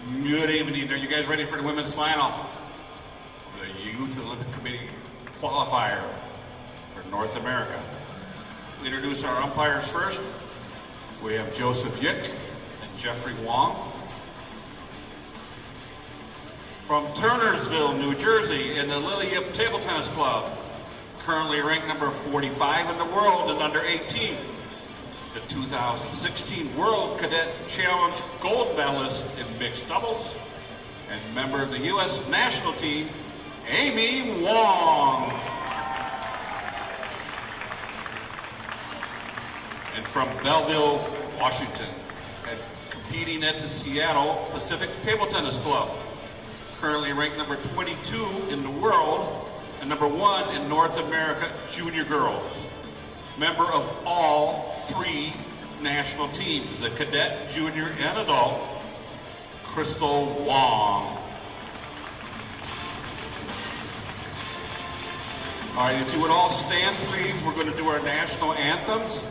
Good evening. Are you guys ready for the women's final? The Youth Olympic Committee qualifier for North America. We'll introduce our umpires first. We have Joseph Yick and Jeffrey Wang. From Turnersville, New Jersey, in the Lily Yip Table Tennis Club, currently ranked number 45 in the world and under 18. The 2016 World Cadet Challenge gold medalist in mixed doubles and member of the U.S. national team, Amy Wang. And from Belleville, Washington, and competing at the Seattle Pacific Table Tennis Club, currently ranked number 22 in the world and number 1 in North America junior girls. Member of all 3 national teams, the cadet, junior, and adult, Crystal Wang. All right, if you would all stand, please, we're going to do our national anthems.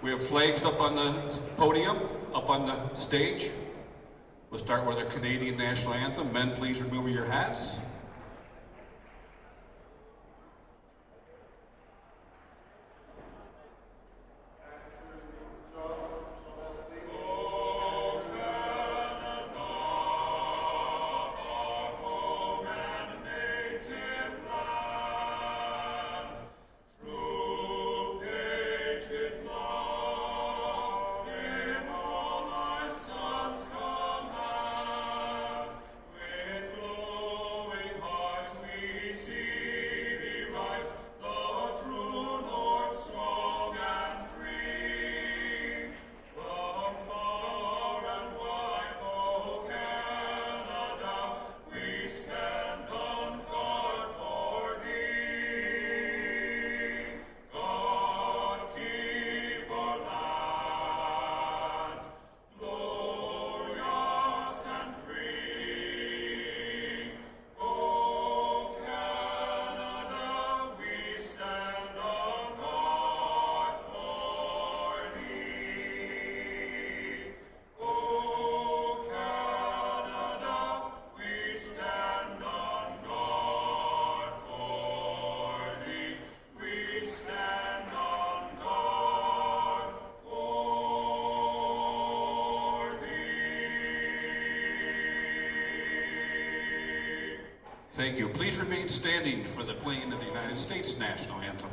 We have flags up on the podium, up on the stage. We'll start with our Canadian national anthem. Men, please remove your hats. Thank you. Please remain standing for the playing of the United States national anthem.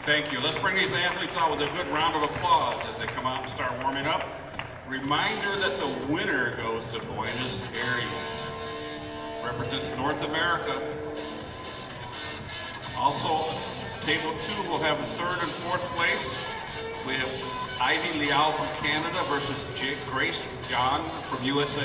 Thank you. Let's bring these athletes out with a good round of applause as they come out and start warming up. Reminder that the winner goes to Buenos Aires. Represents North America. Also, table 2 will have 3rd and 4th place. We have Ivy Liao from Canada versus Grace John from USA.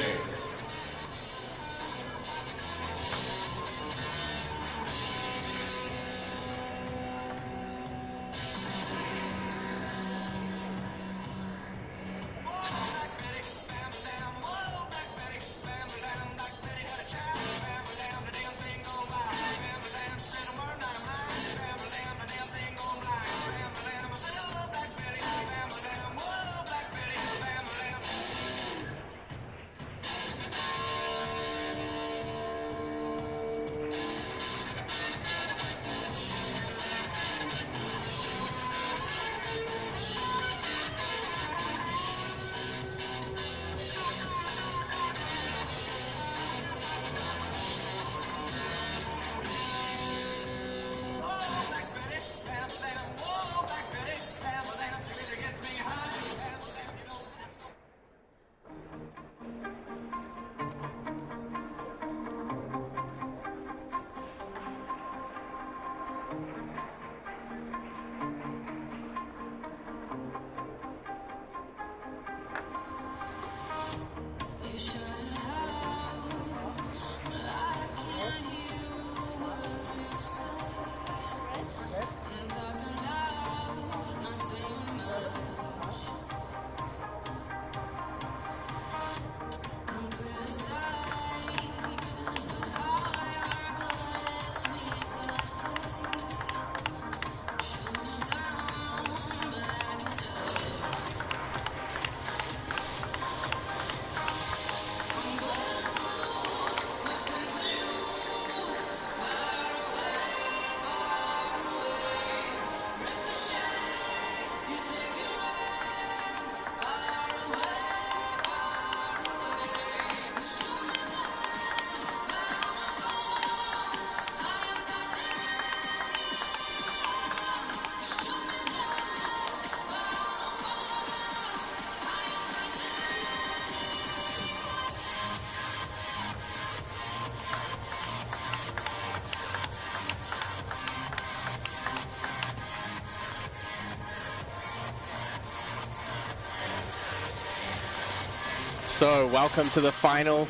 So welcome to the final.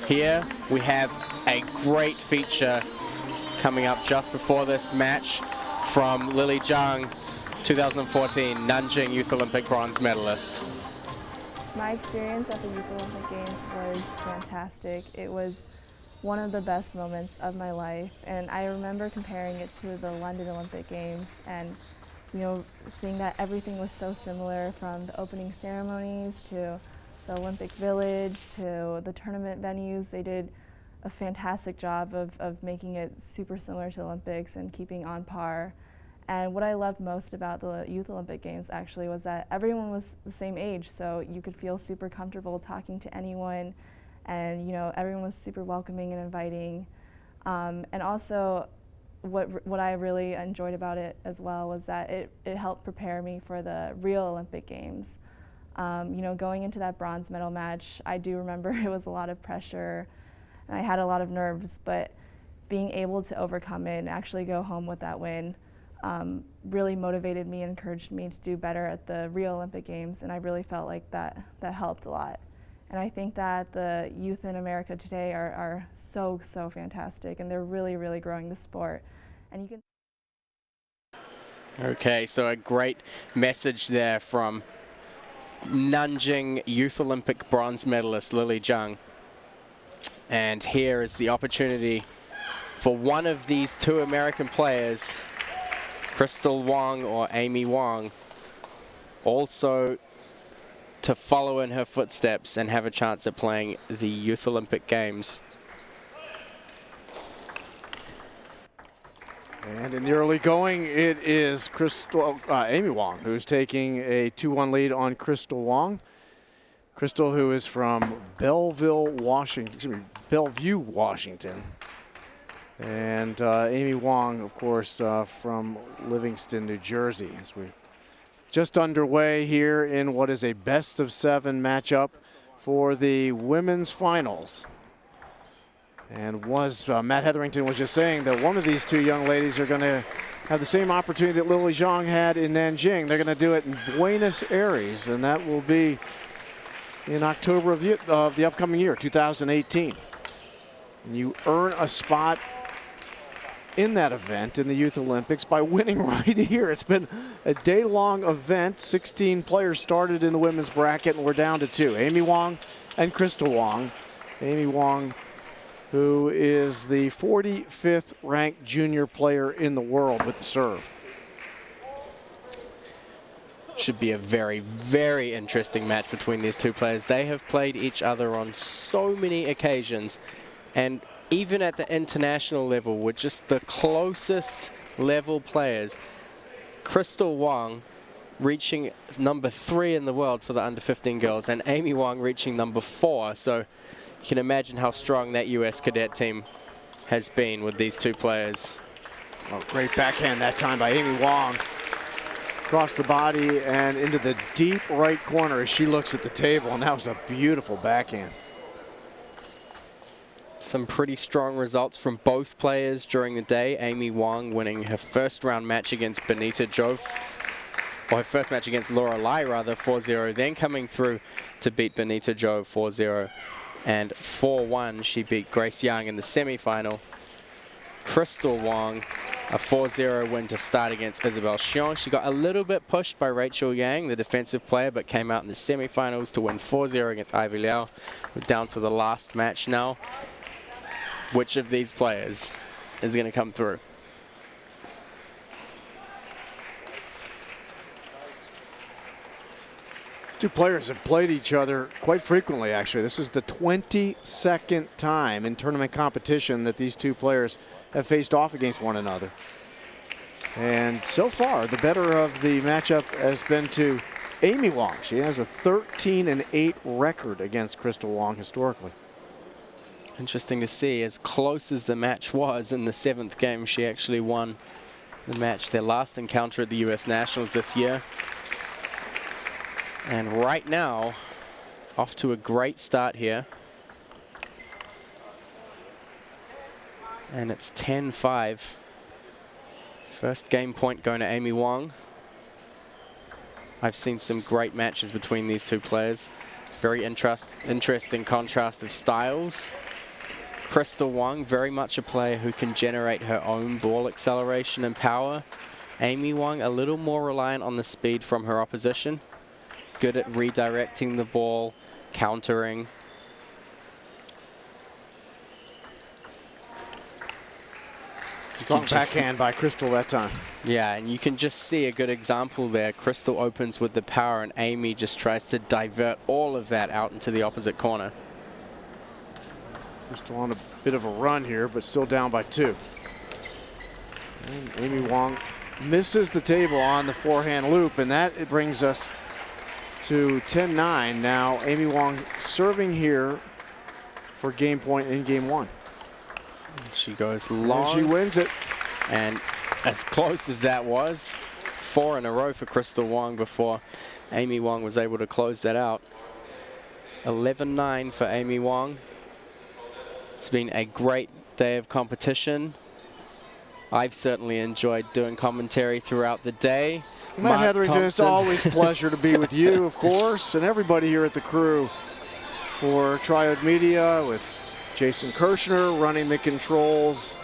Here we have a great feature coming up just before this match from Lily Zhang, 2014 Nanjing Youth Olympic bronze medalist. My experience at the Youth Olympic Games was fantastic. It was one of the best moments of my life, and I remember comparing it to the London Olympic Games, and seeing that everything was so similar, from the opening ceremonies to the Olympic Village to the tournament venues. They did a fantastic job of making it super similar to Olympics and keeping on par. And what I loved most about the Youth Olympic Games actually was that everyone was the same age, so you could feel super comfortable talking to anyone, and everyone was super welcoming and inviting. And also, what I really enjoyed about it as well was that it helped prepare me for the real Olympic Games. Going into that bronze medal match, I do remember it was a lot of pressure, and I had a lot of nerves, but being able to overcome it and actually go home with that win really motivated me and encouraged me to do better at the Rio Olympic Games, and I really felt like that helped a lot. And I think that the youth in America today are so fantastic, and they're really growing the sport. And you can. Okay, so a great message there from Nanjing Youth Olympic bronze medalist Lily Zhang. And here is the opportunity for one of these two American players, Crystal Wang or Amy Wang, also to follow in her footsteps and have a chance at playing the Youth Olympic Games. And in the early going, it is Amy Wang who's taking a 2-1 lead on Crystal Wang. Crystal, who is from Bellevue, Washington. And Amy Wang, of course, from Livingston, New Jersey. As we're just underway here in what is a best-of-7 matchup for the women's finals. And Matt Hetherington was just saying that one of these two young ladies are going to have the same opportunity that Lily Zhang had in Nanjing. They're going to do it in Buenos Aires, and that will be in October of the upcoming year, 2018. And you earn a spot in that event in the Youth Olympics by winning right here. It's been a day-long event. 16 players started in the women's bracket, and we're down to 2. Amy Wang and Crystal Wang. Amy Wang, who is the 45th ranked junior player in the world with the serve. Should be a very interesting match between these two players. They have played each other on so many occasions, and even at the international level, we're just the closest level players. Crystal Wang reaching number 3 in the world for the under-15 girls, and Amy Wang reaching number 4. So you can imagine how strong that US cadet team has been with these two players. Oh, great backhand that time by Amy Wang. Across the body and into the deep right corner as she looks at the table, and that was a beautiful backhand. Some pretty strong results from both players during the day. Amy Wang winning her first round match against Benita Jove, or her first match against Laura Lai rather, 4-0, then coming through to beat Benita Jove 4-0. And 4-1, she beat Grace Young in the semi-final. Crystal Wang, a 4-0 win to start against Isabel Xiong. She got a little bit pushed by Rachel Yang, the defensive player, but came out in the semi-finals to win 4-0 against Ivy Liao. We're down to the last match now. Which of these players is going to come through? These two players have played each other quite frequently, actually. This is the 22nd time in tournament competition that these two players have faced off against one another. And so far, the better of the matchup has been to Amy Wang. She has a 13-8 record against Crystal Wang historically. Interesting to see, as close as the match was in the 7th game, she actually won the match, their last encounter at the US Nationals this year. And right now, off to a great start here. And it's 10-5. First game point going to Amy Wang. I've seen some great matches between these two players. Very interesting contrast of styles. Crystal Wang, very much a player who can generate her own ball acceleration and power. Amy Wang, a little more reliant on the speed from her opposition. Good at redirecting the ball, countering. Strong backhand by Crystal that time. Yeah, and you can just see a good example there. Crystal opens with the power, and Amy just tries to divert all of that out into the opposite corner. Crystal on a bit of a run here, but still down by 2. And Amy Wang misses the table on the forehand loop, and it brings us to 10-9. Now Amy Wang serving here for game point in game 1. She goes long. And she wins it. And as close as that was, 4 in a row for Crystal Wang before Amy Wang was able to close that out. 11-9 for Amy Wang. It's been a great day of competition. I've certainly enjoyed doing commentary throughout the day. Matt Hetherington, it's always a pleasure to be with you, of course, and everybody here at the crew for Triode Media, with Jason Kirshner running the controls,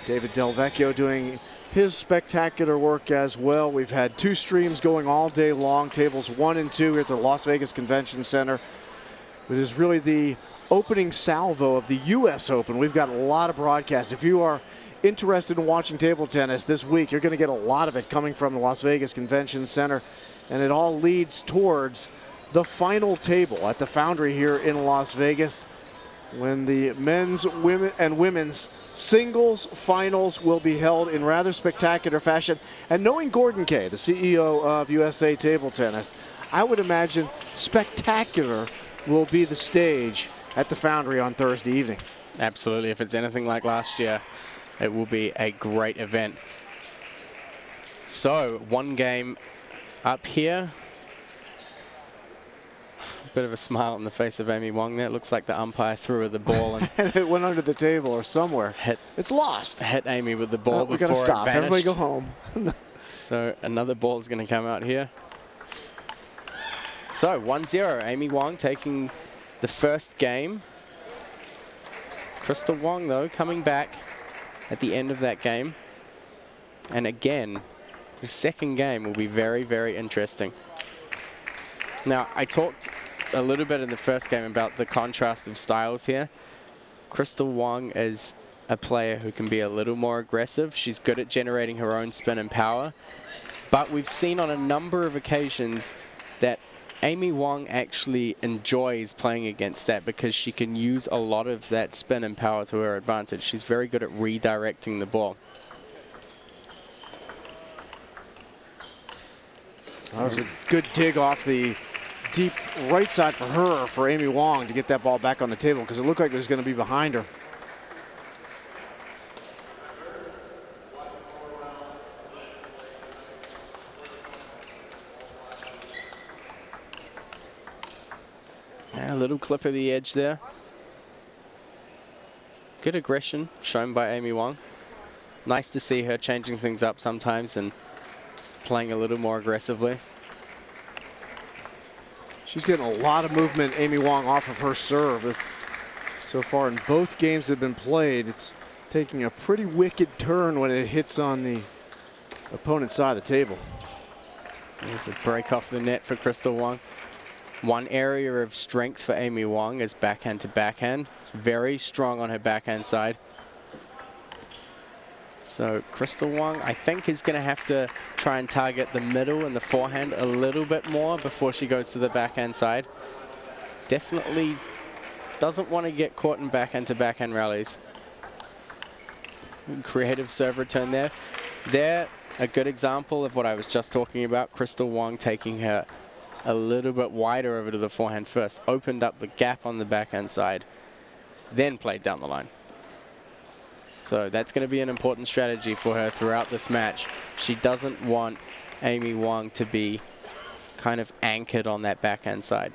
David Del Vecchio doing his spectacular work as well. We've had 2 streams going all day long, tables 1 and 2 here at the Las Vegas Convention Center. It is really the opening salvo of the U.S. Open. We've got a lot of broadcasts. If you are interested in watching table tennis this week, you're going to get a lot of it coming from the Las Vegas Convention Center, and it all leads towards the final table at the Foundry here in Las Vegas, when the men's, women's singles finals will be held in rather spectacular fashion. And knowing Gordon Kay, the CEO of USA Table Tennis, I would imagine spectacular will be the stage at the Foundry on Thursday evening. Absolutely. If it's anything like last year, it will be a great event. So, 1 game up here. Bit of a smile on the face of Amy Wang there. It looks like the umpire threw her the ball and it went under the table or somewhere. It's lost. Hit Amy with the ball we before gotta stop. it vanished. Everybody go home. So another ball is going to come out here. So 1-0. Amy Wang taking the first game. Crystal Wang, though, coming back at the end of that game. And again, the second game will be very, very interesting. Now, I talked a little bit in the first game about the contrast of styles here. Crystal Wang is a player who can be a little more aggressive. She's good at generating her own spin and power. But we've seen on a number of occasions that Amy Wang actually enjoys playing against that, because she can use a lot of that spin and power to her advantage. She's very good at redirecting the ball. That was a good dig off the deep right side for her, for Amy Wang, to get that ball back on the table, because it looked like it was going to be behind her. Yeah, a little clip of the edge there. Good aggression shown by Amy Wang. Nice to see her changing things up sometimes and playing a little more aggressively. She's getting a lot of movement, Amy Wang, off of her serve. So far in both games that have been played, it's taking a pretty wicked turn when it hits on the opponent's side of the table. There's a break off the net for Crystal Wang. One area of strength for Amy Wang is backhand to backhand. Very strong on her backhand side. So Crystal Wang, I think, is going to have to try and target the middle and the forehand a little bit more before she goes to the backhand side. Definitely doesn't want to get caught in backhand to backhand rallies. Creative serve return there. There, a good example of what I was just talking about. Crystal Wang taking her a little bit wider over to the forehand first. Opened up the gap on the backhand side, then played down the line. So that's going to be an important strategy for her throughout this match. She doesn't want Amy Wang to be kind of anchored on that backhand side.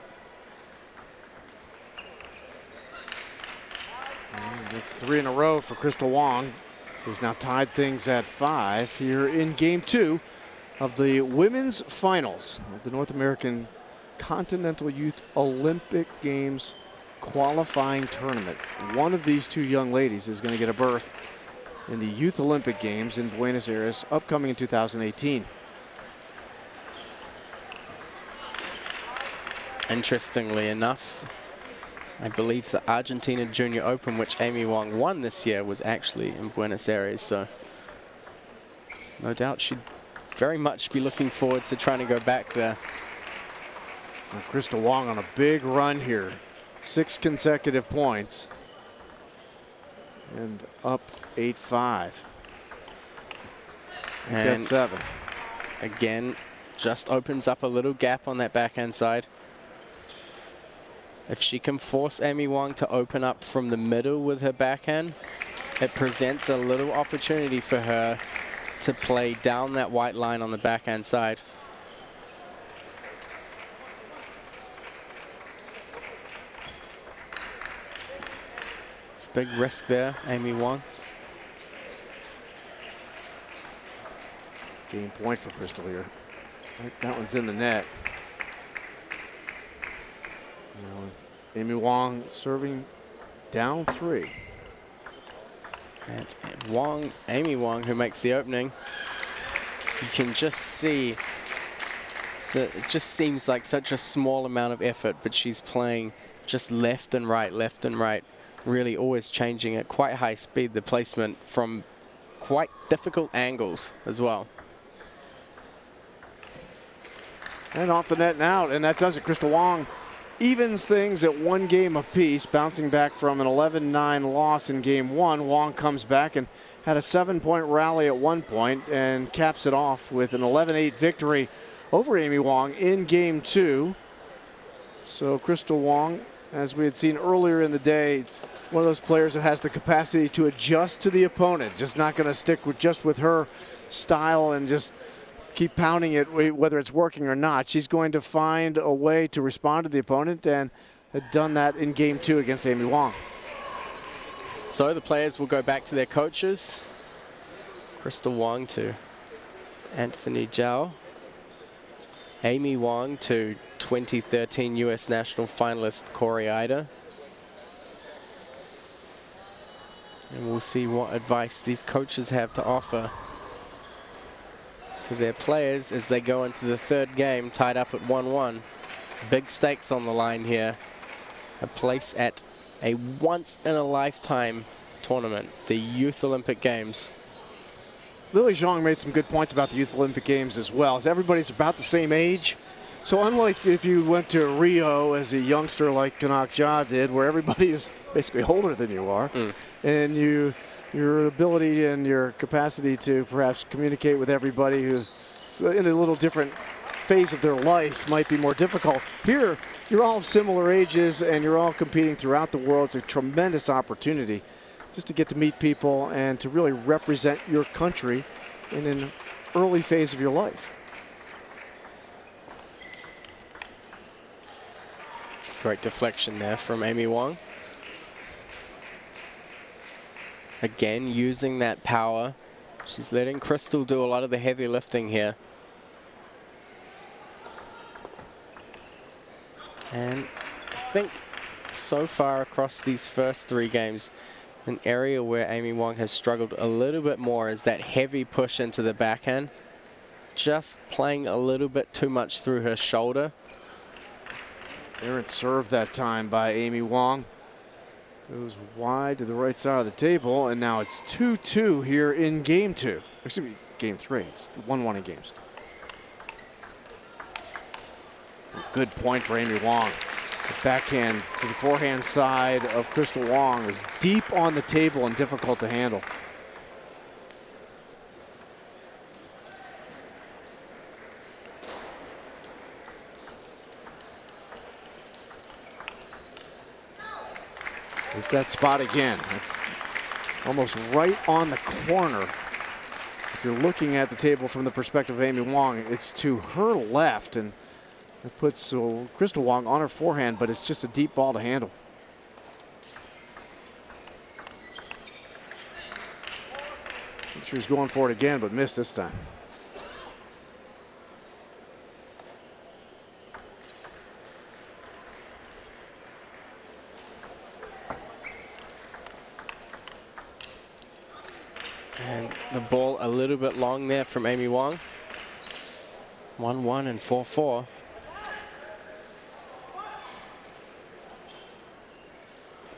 And it's 3 in a row for Crystal Wang, who's now tied things at 5 here in game 2 of the women's finals of the North American Continental Youth Olympic Games qualifying tournament. One of these two young ladies is going to get a berth in the Youth Olympic Games in Buenos Aires, upcoming in 2018. Interestingly enough, I believe the Argentina Junior Open, which Amy Wang won this year, was actually in Buenos Aires. So no doubt she'd very much be looking forward to trying to go back there. And Crystal Wang on a big run here. 6 consecutive points. And up 8-5. And Get 7. Again, just opens up a little gap on that backhand side. If she can force Amy Wang to open up from the middle with her backhand, it presents a little opportunity for her to play down that white line on the backhand side. Big risk there, Amy Wang. Game point for Crystal here. That one's in the net. Amy Wang serving down 3. It's Wang, Amy Wang, who makes the opening. You can just see that it just seems like such a small amount of effort, but she's playing just left and right, really always changing at quite high speed, the placement from quite difficult angles as well. And off the net and out, and that does it. Crystal Wang evens things at 1 game apiece, bouncing back from an 11-9 loss in game 1. Wang comes back and had a 7-point rally at one point and caps it off with an 11-8 victory over Amy Wang in game 2. So Crystal Wang, as we had seen earlier in the day, one of those players that has the capacity to adjust to the opponent, just not going to stick with her style and just keep pounding it, whether it's working or not. She's going to find a way to respond to the opponent, and had done that in game 2 against Amy Wang. So the players will go back to their coaches. Crystal Wang to Anthony Zhao. Amy Wang to 2013 U.S. national finalist Corey Ida. And we'll see what advice these coaches have to offer to their players as they go into the 3rd game, tied up at 1-1. Big stakes on the line here. A place at a once-in-a-lifetime tournament, the Youth Olympic Games. Lily Zhang made some good points about the Youth Olympic Games as well, as everybody's about the same age. So unlike if you went to Rio as a youngster like Kanak Jha did, where everybody's basically older than you are, and your ability and your capacity to perhaps communicate with everybody who's in a little different phase of their life might be more difficult. Here, you're all of similar ages and you're all competing throughout the world. It's a tremendous opportunity just to get to meet people and to really represent your country in an early phase of your life. Great deflection there from Amy Wang. Again, using that power. She's letting Crystal do a lot of the heavy lifting here. And I think so far across these first 3 games, an area where Amy Wang has struggled a little bit more is that heavy push into the backhand. Just playing a little bit too much through her shoulder. Errant serve that time by Amy Wang. Goes wide to the right side of the table, and now it's 2-2 here in game 2. Excuse me, game 3. It's 1-1 in games. Good point for Amy Wang. The backhand to the forehand side of Crystal Wang was deep on the table and difficult to handle. Hit that spot again. That's almost right on the corner. If you're looking at the table from the perspective of Amy Wang, it's to her left, and it puts Crystal Wang on her forehand, but it's just a deep ball to handle. I think she was going for it again, but missed this time. And the ball a little bit long there from Amy Wang. 1-1 and 4-4.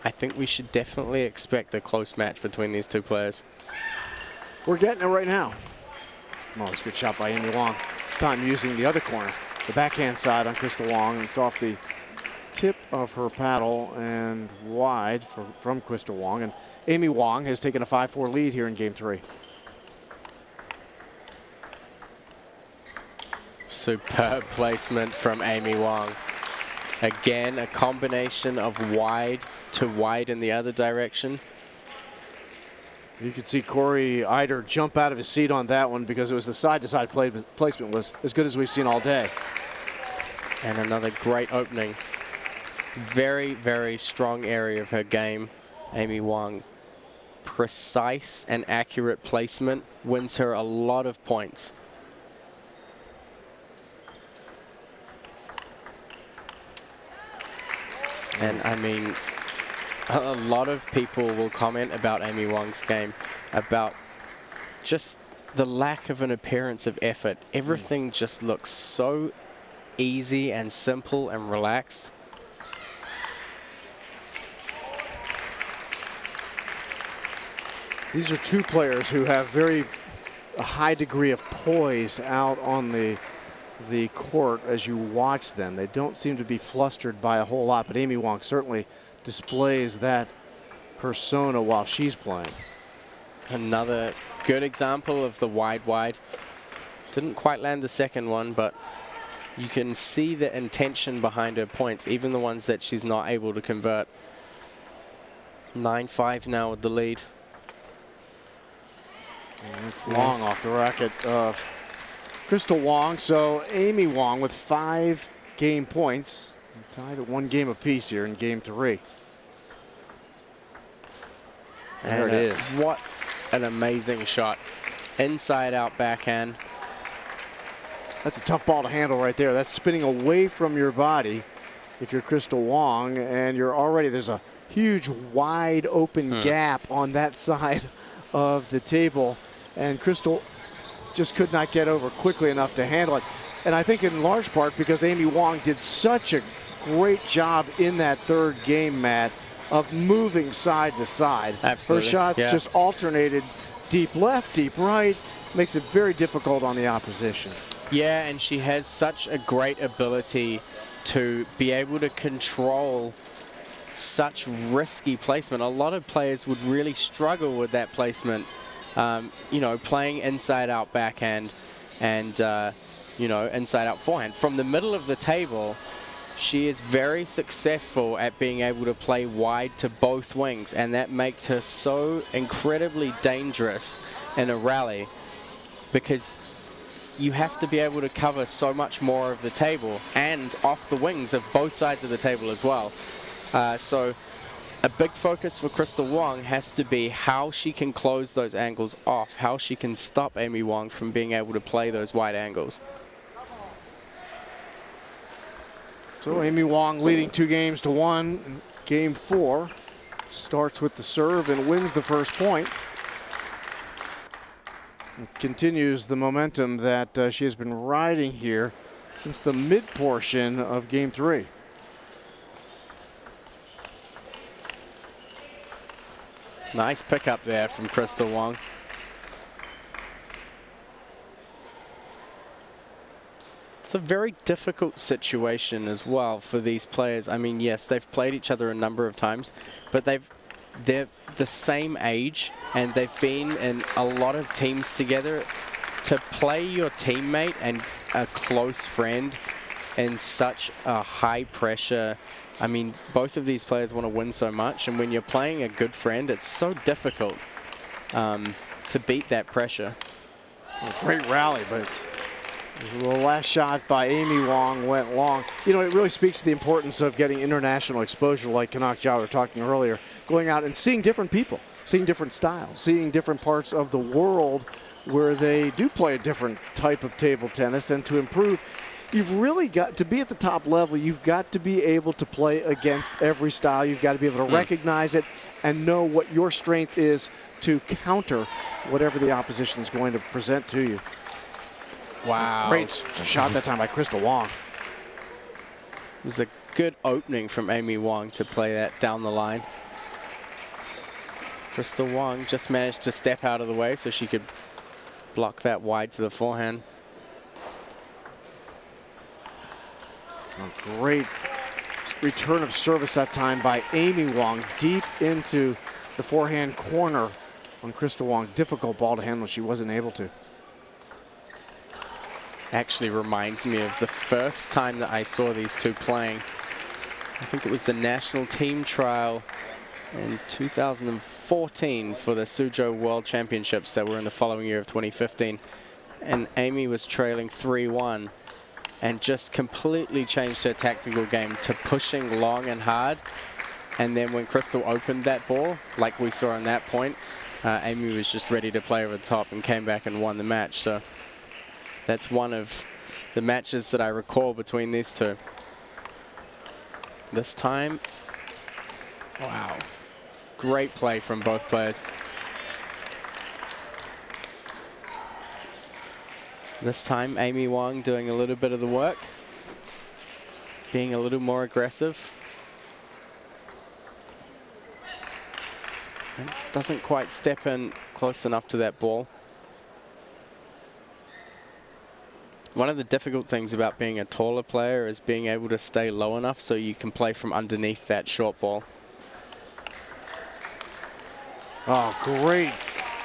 I think we should definitely expect a close match between these two players. We're getting it right now. Oh, it's a good shot by Amy Wang. This time using the other corner, the backhand side on Crystal Wang. It's off the tip of her paddle and wide from Crystal Wang. And Amy Wang has taken a 5-4 lead here in game 3. Superb placement from Amy Wang. Again, a combination of wide to wide in the other direction. You could see Corey Eider jump out of his seat on that one because it was the side-to-side placement was as good as we've seen all day. And another great opening. Very, very strong area of her game, Amy Wang. Precise and accurate placement wins her a lot of points. And I mean, a lot of people will comment about Amy Wang's game, about just the lack of an appearance of effort. Everything just looks so easy and simple and relaxed. These are two players who have a high degree of poise out on the court as you watch them. They don't seem to be flustered by a whole lot, but Amy Wang certainly displays that persona while she's playing. Another good example of the wide. Didn't quite land the second one, but you can see the intention behind her points, even the ones that she's not able to convert. 9-5 now with the lead. And it's long off the racket of Crystal Wang. So Amy Wang with 5 game points, tied at 1 game apiece here in game 3. There it is. What an amazing shot. Inside out backhand. That's a tough ball to handle right there. That's spinning away from your body if you're Crystal Wang, and there's a huge wide open gap on that side of the table, and Crystal just could not get over quickly enough to handle it. And I think in large part because Amy Wang did such a great job in that third game, Matt, of moving side to side. Absolutely. Her shots just alternated deep left, deep right, makes it very difficult on the opposition. Yeah, and she has such a great ability to be able to control such risky placement. A lot of players would really struggle with that placement. You know, playing inside out backhand and, you know, inside out forehand. From the middle of the table, she is very successful at being able to play wide to both wings, and that makes her so incredibly dangerous in a rally because you have to be able to cover so much more of the table and off the wings of both sides of the table as well. So a big focus for Crystal Wang has to be how she can close those angles off, how she can stop Amy Wang from being able to play those wide angles. So Amy Wang leading 2-1. Game 4 starts with the serve and wins the first point. And continues the momentum that she has been riding here since the mid portion of game 3. Nice pickup there from Crystal Wang. It's a very difficult situation as well for these players. I mean, yes, they've played each other a number of times, but they're the same age and they've been in a lot of teams together. To play your teammate and a close friend in such a high pressure, I mean, both of these players want to win so much, and when you're playing a good friend, it's so difficult to beat that pressure. Great rally, but the last shot by Amy Wang went long. You know, it really speaks to the importance of getting international exposure, like Kanak Jha were talking earlier, going out and seeing different people, seeing different styles, seeing different parts of the world where they do play a different type of table tennis, and to improve. you've really got to be at the top level. You've got to be able to play against every style. You've got to be able to recognize it and know what your strength is to counter whatever the opposition is going to present to you. Wow. Great shot that time by Crystal Wang. It was a good opening from Amy Wang to play that down the line. Crystal Wang just managed to step out of the way so she could block that wide to the forehand. A great return of service that time by Amy Wang, deep into the forehand corner on Crystal Wang. Difficult ball to handle. She wasn't able to. Actually reminds me of the first time that I saw these two playing. I think it was the national team trial in 2014 for the Suzhou World Championships that were in the following year of 2015. And Amy was trailing 3-1 and just completely changed her tactical game to pushing long and hard. And then when Crystal opened that ball, like we saw on that point, Amy was just ready to play over the top and came back and won the match. So that's one of the matches that I recall between these two. This time, wow, great play from both players. This time, Amy Wang doing a little bit of the work, being a little more aggressive. And doesn't quite step in close enough to that ball. One of the difficult things about being a taller player is being able to stay low enough so you can play from underneath that short ball. Oh, great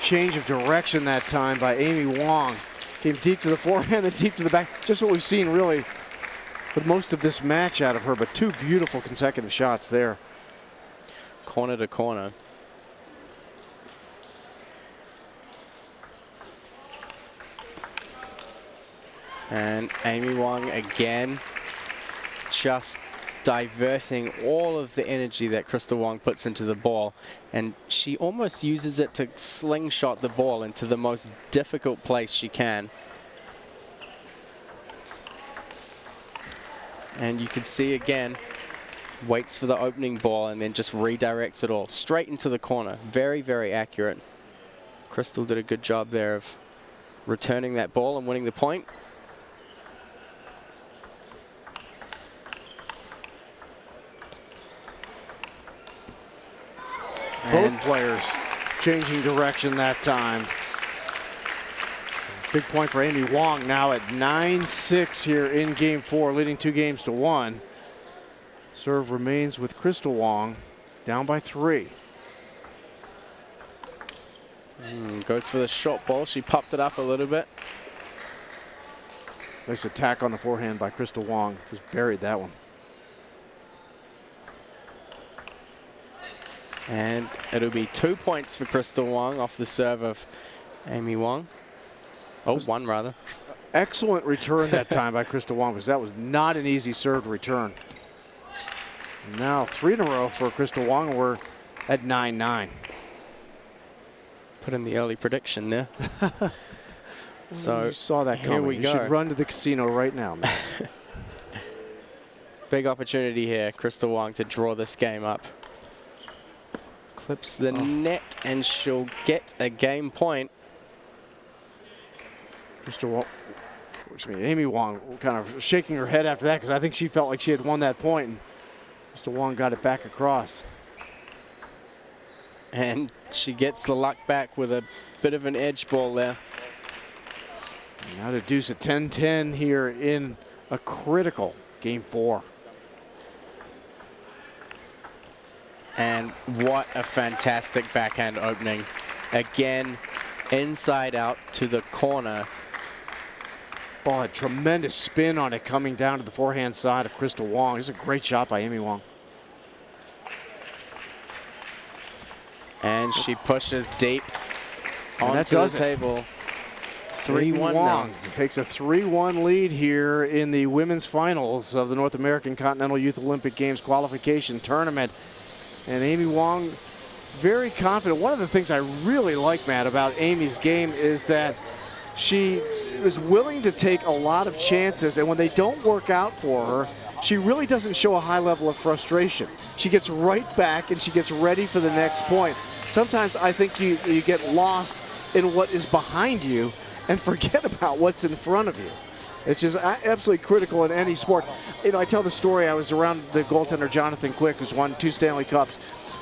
change of direction that time by Amy Wang. Came deep to the forehand and deep to the back. Just what we've seen really for most of this match out of her, but two beautiful consecutive shots there. Corner to corner. And Amy Wang again, just diverting all of the energy that Crystal Wang puts into the ball. And she almost uses it to slingshot the ball into the most difficult place she can. And you can see again, waits for the opening ball and then just redirects it all straight into the corner. Very, very accurate. Crystal did a good job there of returning that ball and winning the point. Both players changing direction that time. Big point for Amy Wang now at 9-6 here in game 4, leading 2-1. Serve remains with Crystal Wang, down by 3. Goes for the short ball. She popped it up a little bit. Nice attack on the forehand by Crystal Wang. Just buried that one. And it'll be 2 points for Crystal Wang off the serve of Amy Wang. Oh, one rather. Excellent return that time by Crystal Wang, because that was not an easy serve to return. And now 3 in a row for Crystal Wang. We're at 9-9. Put in the early prediction there. So you saw that coming. Here we you go. should run to the casino right now, man. Big opportunity here, Crystal Wang, to draw this game up. Clips the net and she'll get a game point. Amy Wang kind of shaking her head after that, because I think she felt like she had won that point, and Crystal Wang got it back across. And she gets the luck back with a bit of an edge ball there. Now to deuce at 10-10 here in a critical game 4. And what a fantastic backhand opening. Again, inside out to the corner. Ball had tremendous spin on it coming down to the forehand side of Crystal Wang. This is a great shot by Amy Wang. And she pushes deep onto the table. 3-1 now. Takes a 3-1 lead here in the women's finals of the North American Continental Youth Olympic Games qualification tournament. And Amy Wang, very confident. One of the things I really like, Matt, about Amy's game is that she is willing to take a lot of chances, and when they don't work out for her, she really doesn't show a high level of frustration. She gets right back and she gets ready for the next point. Sometimes I think you get lost in what is behind you and forget about what's in front of you. It's just absolutely critical in any sport. You know, I tell the story, I was around the goaltender Jonathan Quick, who's won 2 Stanley Cups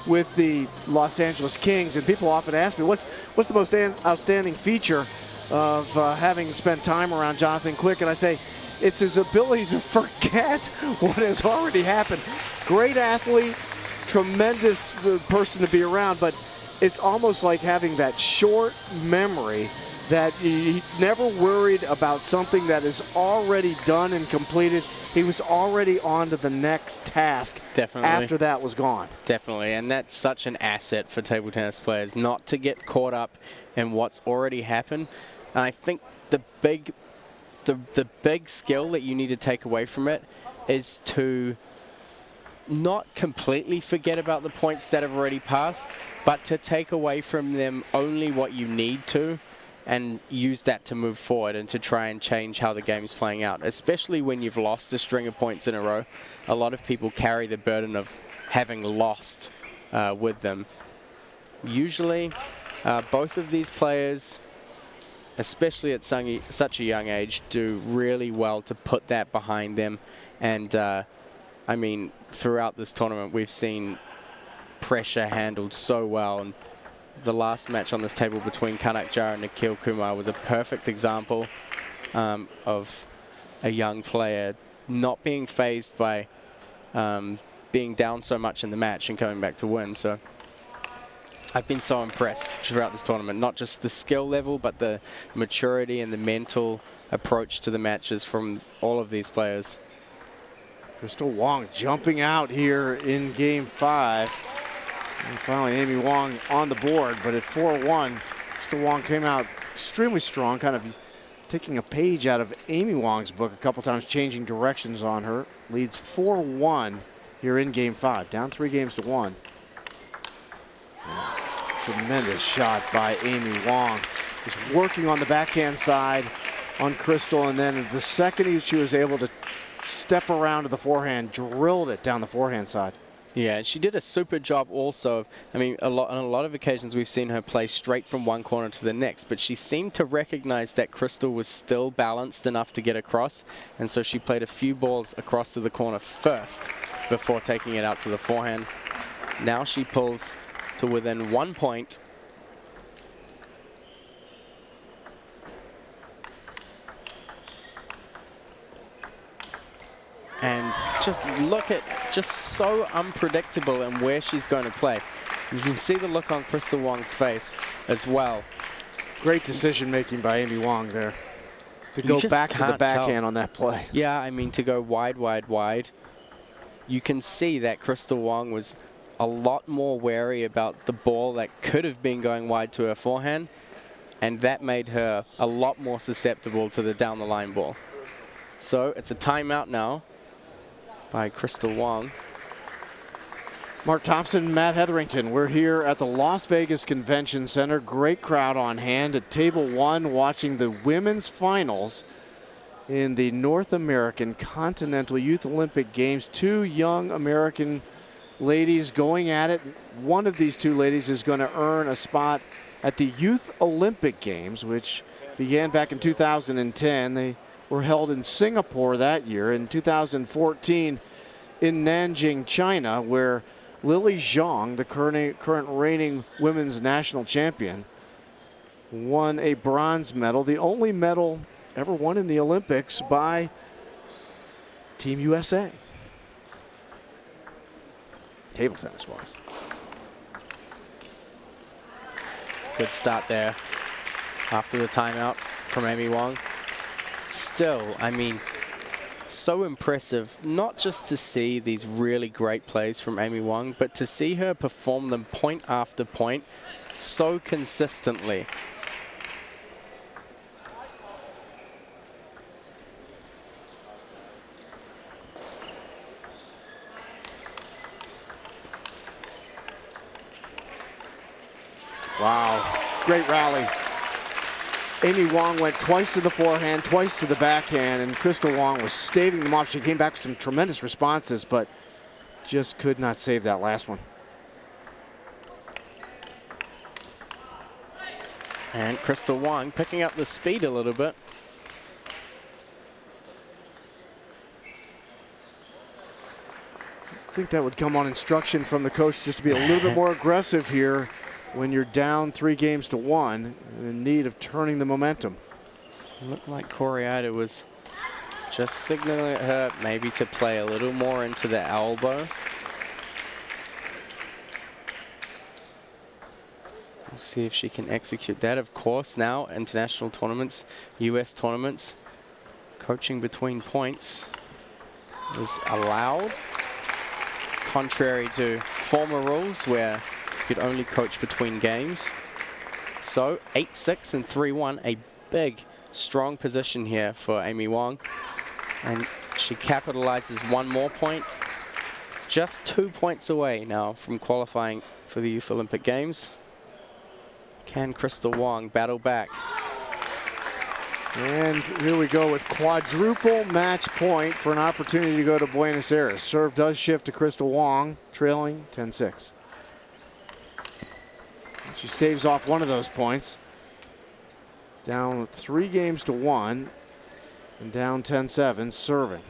with the Los Angeles Kings, and people often ask me, what's the most outstanding feature of having spent time around Jonathan Quick? And I say, it's his ability to forget what has already happened. Great athlete, tremendous person to be around, but it's almost like having that short memory that he never worried about something that is already done and completed. He was already on to the next task. Definitely. After that was gone. Definitely, and that's such an asset for table tennis players, not to get caught up in what's already happened. And I think the big skill that you need to take away from it is to not completely forget about the points that have already passed, but to take away from them only what you need to, and use that to move forward and to try and change how the game's playing out, especially when you've lost a string of points in a row. A lot of people carry the burden of having lost with them. Usually, both of these players, especially at such a young age, do really well to put that behind them. And, I mean, throughout this tournament, we've seen pressure handled so well. And the last match on this table between Kanak Jara and Nikhil Kumar was a perfect example of a young player not being fazed by being down so much in the match and coming back to win. So I've been so impressed throughout this tournament, not just the skill level, but the maturity and the mental approach to the matches from all of these players. Crystal Wang jumping out here in game 5. And finally, Amy Wang on the board, but at 4-1, Crystal Wang came out extremely strong, kind of taking a page out of Amy Wang's book a couple times, changing directions on her. Leads 4-1 here in game 5, down 3-1. Tremendous shot by Amy Wang. Just working on the backhand side on Crystal, and then the second she was able to step around to the forehand, drilled it down the forehand side. Yeah, she did a super job also. I mean, on a lot of occasions we've seen her play straight from one corner to the next, but she seemed to recognize that Crystal was still balanced enough to get across, and so she played a few balls across to the corner first before taking it out to the forehand. Now she pulls to within 1 point. And just look at, just so unpredictable in where she's going to play. You can see the look on Crystal Wang's face as well. Great decision making by Amy Wang there. To go back to the backhand on that play. Yeah, I mean, to go wide, wide, wide. You can see that Crystal Wang was a lot more wary about the ball that could have been going wide to her forehand, and that made her a lot more susceptible to the down the line ball. So it's a timeout now by Crystal Wang. Mark Thompson, Matt Hetherington. We're here at the Las Vegas Convention Center. Great crowd on hand at table 1 watching the women's finals in the North American Continental Youth Olympic Games. 2 young American ladies going at it. One of these 2 ladies is going to earn a spot at the Youth Olympic Games, which began back in 2010. They were held in Singapore that year. In 2014 in Nanjing, China, where Lily Zhang, the current reigning women's national champion, won a bronze medal, the only medal ever won in the Olympics by Team USA. Table tennis wise. Good start there after the timeout from Amy Wang. Still, I mean, so impressive, not just to see these really great plays from Amy Wang, but to see her perform them point after point so consistently. Wow, great rally. Amy Wang went twice to the forehand, twice to the backhand, and Crystal Wang was staving them off. She came back with some tremendous responses, but just could not save that last one. And Crystal Wang picking up the speed a little bit. I think that would come on instruction from the coach just to be a little bit more aggressive here when you're down 3-1 and in need of turning the momentum. Looked like Ida was just signaling at her maybe to play a little more into the elbow. We'll see if she can execute that. Of course, now international tournaments, US tournaments, coaching between points is allowed, contrary to former rules where you could only coach between games. So 8-6 and 3-1, a big, strong position here for Amy Wang. And she capitalizes one more point. Just 2 points away now from qualifying for the Youth Olympic Games. Can Crystal Wang battle back? And here we go with quadruple match point for an opportunity to go to Buenos Aires. Serve does shift to Crystal Wang, trailing 10-6. She staves off one of those points. Down 3-1 and down 10-7, serving.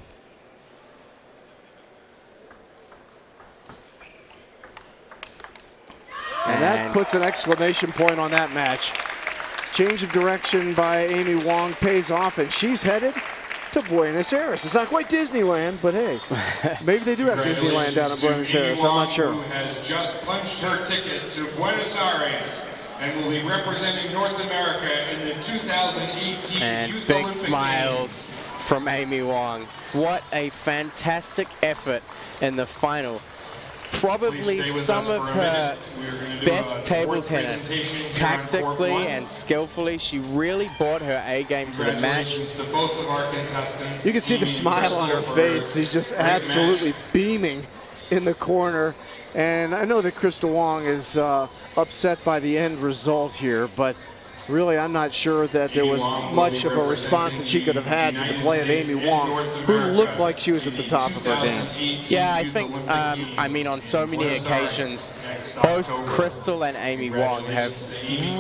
And that puts an exclamation point on that match. Change of direction by Amy Wang pays off, and she's headed to Buenos Aires. It's not quite Disneyland, but hey, maybe they do have Disneyland down in Buenos Aires. I'm not sure. Who has just punched her ticket to Buenos Aires and will be representing North America in the 2018 and Youth big Olympic smiles Games. from Amy Wang. What a fantastic effort in the final. Probably some of her best table tennis. Tactically and skillfully, she really brought her A game to the match. Congratulations to both of our contestants. You can see the smile on her face. She's just absolutely beaming in the corner. And I know that Crystal Wang is upset by the end result here, but really I'm not sure that there was much of a response that she could have had to the play of Amy Wang, who looked like she was at the top of her game. Yeah, I think, I mean, on so many occasions, both Crystal and Amy Wang have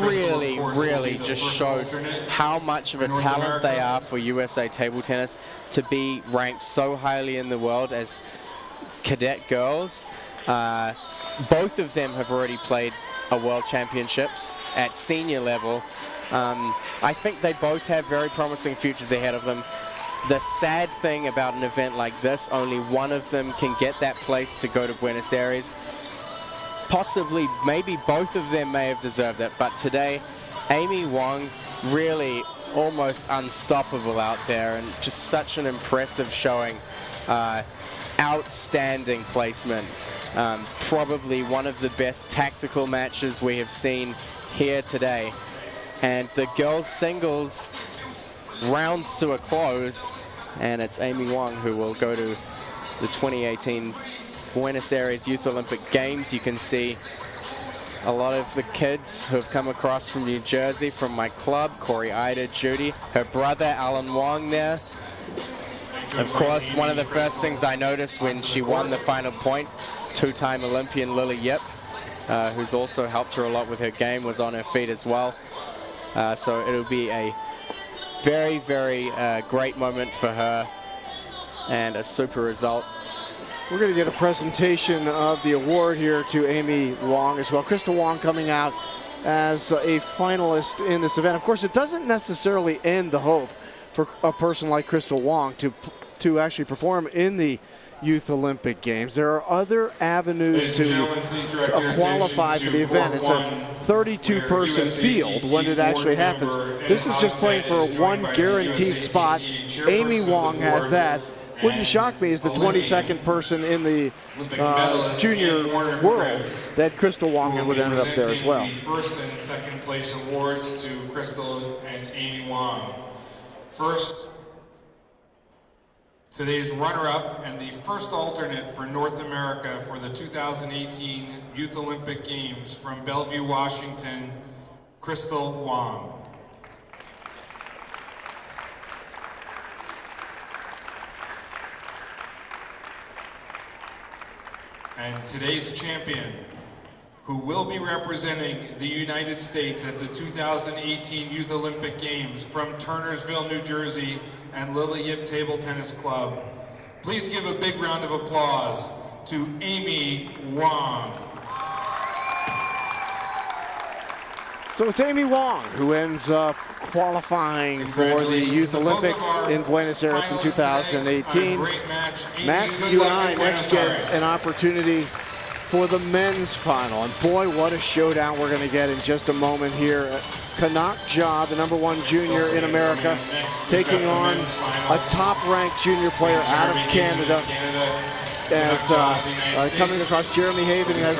really just showed how much of a talent they are for USA table tennis to be ranked so highly in the world as cadet girls. Both of them have already played World Championships at senior level. I think they both have very promising futures ahead of them. The sad thing about an event like this, only one of them can get that place to go to Buenos Aires. Possibly, maybe both of them may have deserved it, but today, Amy Wang really almost unstoppable out there, and just such an impressive showing. Outstanding placement. Probably one of the best tactical matches we have seen here today. And the girls singles rounds to a close, and it's Amy Wang who will go to the 2018 Buenos Aires Youth Olympic Games. You can see a lot of the kids who have come across from New Jersey from my club, Ida, Judy, her brother Alan Wang there. Of course, one of the first things I noticed when she won the final point, two-time Olympian Lily Yip, who's also helped her a lot with her game, was on her feet as well. So it'll be a very great moment for her and a super result. We're going to get a presentation of the award here to Amy Wang as well. Crystal Wang coming out as a finalist in this event. Of course, it doesn't necessarily end the hope for a person like Crystal Wang to actually perform in the Youth Olympic Games. There are other avenues to qualify for the event. It's a 32-person field when it actually happens. This is just playing for one guaranteed spot. Amy Wang has that. Wouldn't shock me as the 22nd person in the junior world that Crystal Wang would end up there as well. First and second place awards to Crystal and Amy Wang. First, today's runner-up and the first alternate for North America for the 2018 Youth Olympic Games from Bellevue, Washington, Crystal Wang. And today's champion, who will be representing the United States at the 2018 Youth Olympic Games from Turnersville, New Jersey, and Lily Yip Table Tennis Club. Please give a big round of applause to Amy Wang. So it's Amy Wang who ends up qualifying for the Youth Olympics in Buenos Aires in 2018. Matt, you and I next get an opportunity for the men's final. And boy, what a showdown we're going to get in just a moment here. Kanak Ja, the #1 junior in America, taking on a top-ranked junior player out of Canada. As coming across Jeremy Haven has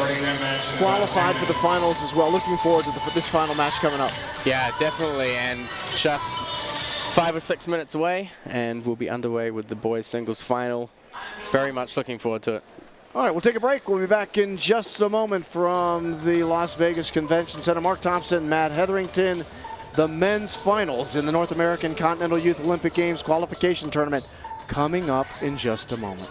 qualified for the finals as well. Looking forward to this final match coming up. Yeah, definitely, and just 5 or 6 minutes away, and we'll be underway with the boys singles final. Very much looking forward to it. All right, we'll take a break. We'll be back in just a moment from the Las Vegas Convention Center. Mark Thompson, Matt Hetherington, the men's finals in the North American Continental Youth Olympic Games qualification tournament coming up in just a moment.